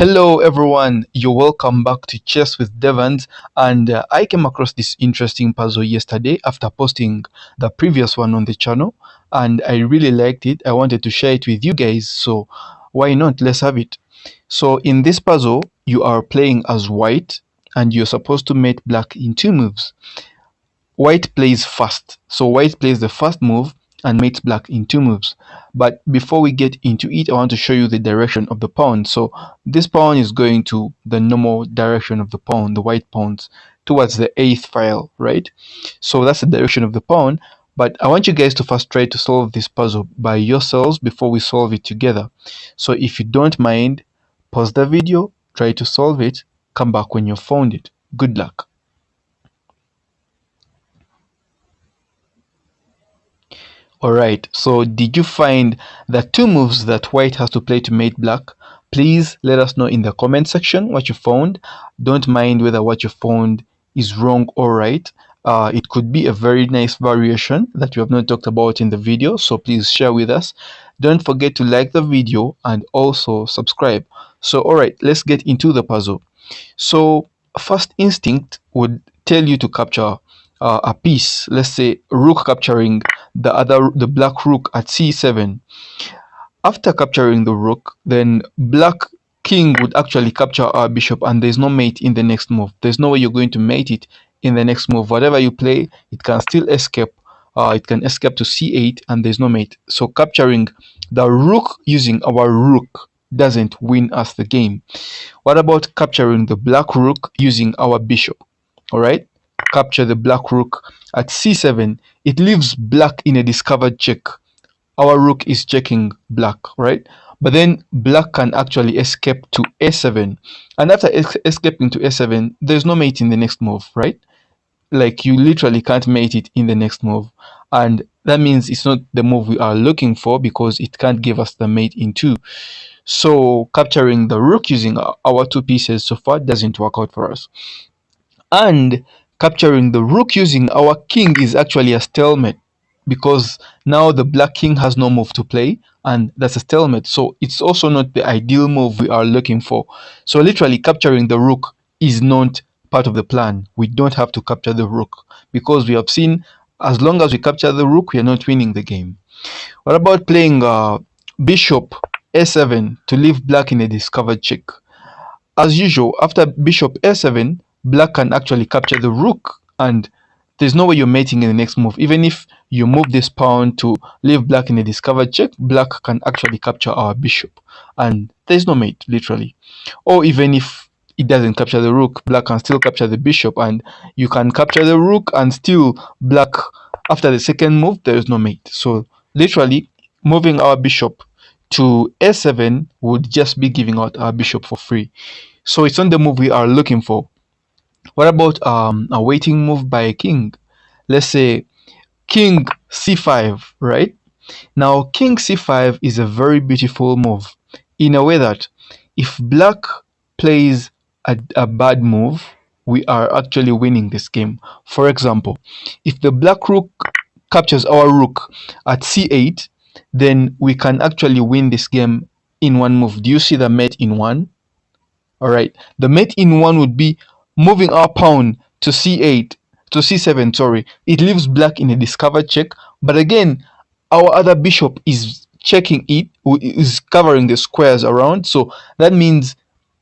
Hello everyone, you're welcome back to Chess with Devans, and I came across this interesting puzzle yesterday after posting the previous one on the channel, and I really liked it. I wanted to share it with you guys, so why not? Let's have it. So in this puzzle, you are playing as white and you're supposed to mate black in two moves. White plays first, so white plays the first move and mates black in two moves. But before we get into it, I want to show you the direction of the pawn. So this pawn is going to the normal direction of the pawn, the white pawns, towards the 8th file, right? So that's the direction of the pawn. But I want you guys to first try to solve this puzzle by yourselves before we solve it together. So if you don't mind, pause the video, try to solve it, come back when you've found it. Good luck. Alright, so did you find the two moves that white has to play to mate black? Please let us know in the comment section what you found. Don't mind whether what you found is wrong or right. It could be a very nice variation that we have not talked about in the video, so please share with us. Don't forget to like the video and also subscribe. So alright, let's get into the puzzle. So first instinct would tell you to capture a piece, let's say rook capturing the black rook at c7. After capturing the rook, then black king would actually capture our bishop, and there's no mate in the next move. There's no way you're going to mate it in the next move. Whatever you play, it can still escape. It can escape to c8, and there's no mate. So capturing the rook using our rook doesn't win us the game. What about capturing the black rook using our bishop? All right, capture the black rook at c7. It leaves black in a discovered check. Our rook is checking black, right? But then black can actually escape to a7, and after escaping to a7, there's no mate in the next move, right? Like, you literally can't mate it in the next move, and that means it's not the move we are looking for because it can't give us the mate in two. So capturing the rook using our two pieces so far doesn't work out for us. And capturing the rook using our king is actually a stalemate, because now the black king has no move to play, and that's a stalemate. So it's also not the ideal move we are looking for. So literally capturing the rook is not part of the plan. We don't have to capture the rook, because we have seen as long as we capture the rook, we are not winning the game. What about playing bishop a7 to leave black in a discovered check? As usual, after bishop a7, black can actually capture the rook, and there's no way you're mating in the next move. Even if you move this pawn to leave black in a discovered check, black can actually capture our bishop, and there's no mate, literally. Or even if it doesn't capture the rook, black can still capture the bishop, and you can capture the rook and still black, after the second move, there is no mate. So literally moving our bishop to a7 would just be giving out our bishop for free. So it's not the move we are looking for. What about a waiting move by a king? Let's say king c5, right? Now king c5 is a very beautiful move in a way that if black plays a bad move, we are actually winning this game. For example, if the black rook captures our rook at c8, then we can actually win this game in one move. Do you see the mate in one? Alright, the mate in one would be moving our pawn to c8, to c7, sorry. It leaves black in a discovered check, but again, our other bishop is checking it, is covering the squares around, so that means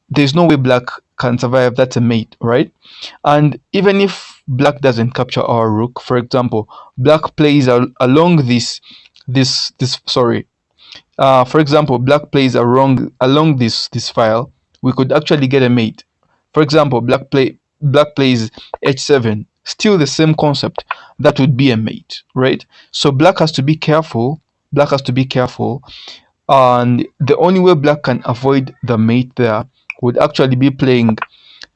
there's no way black can survive. That's a mate, right? And even if black doesn't capture our rook, for example, black plays along for example, black plays along this file, we could actually get a mate. For example, black plays h7, still the same concept. That would be a mate, right? So black has to be careful. Black has to be careful, and the only way black can avoid the mate there would actually be playing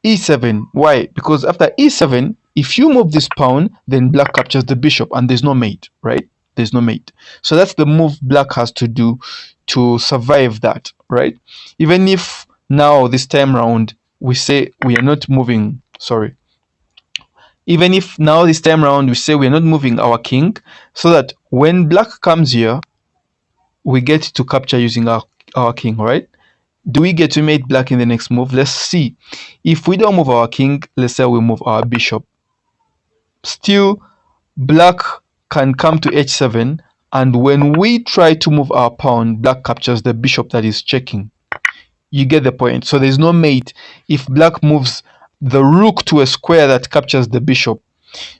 e7. Why? Because after e7, if you move this pawn, then black captures the bishop, and there's no mate, right? There's no mate. So that's the move black has to do to survive that, right? Even if now this time round we say we are not moving, sorry. Even if now this time round we say we are not moving our king, so that when black comes here, we get to capture using our king, right? Do we get to mate black in the next move? Let's see. If we don't move our king, let's say we move our bishop, still black can come to h7, and when we try to move our pawn, black captures the bishop that is checking. You get the point. So there's no mate if black moves the rook to a square that captures the bishop.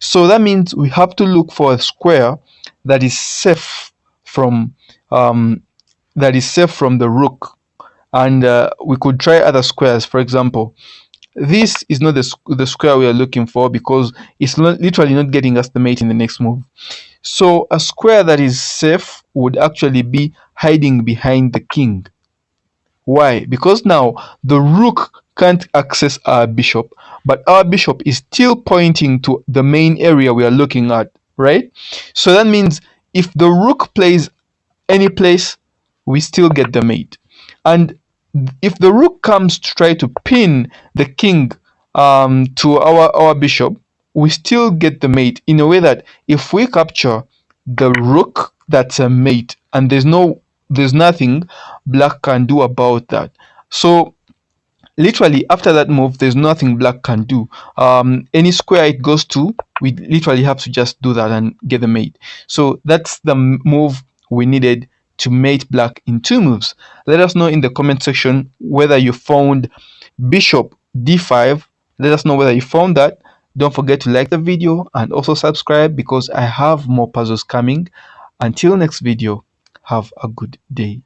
So that means we have to look for a square that is safe from the rook, and we could try other squares. For example, this is not the square we are looking for because it's literally not getting us the mate in the next move. So a square that is safe would actually be hiding behind the king. Why? Because now the rook can't access our bishop, but our bishop is still pointing to the main area we are looking at, right? So that means if the rook plays any place, we still get the mate. And if the rook comes to try to pin the king to our bishop, we still get the mate in a way that if we capture the rook, that's a mate, and there's nothing black can do about that. So literally after that move, there's nothing black can do. Any square it goes to, we literally have to just do that and get the mate. So that's the move we needed to mate black in 2 moves. Let us know in the comment section whether you found bishop d5. Let us know whether you found that. Don't forget to like the video and also subscribe because I have more puzzles coming. Until next video, have a good day.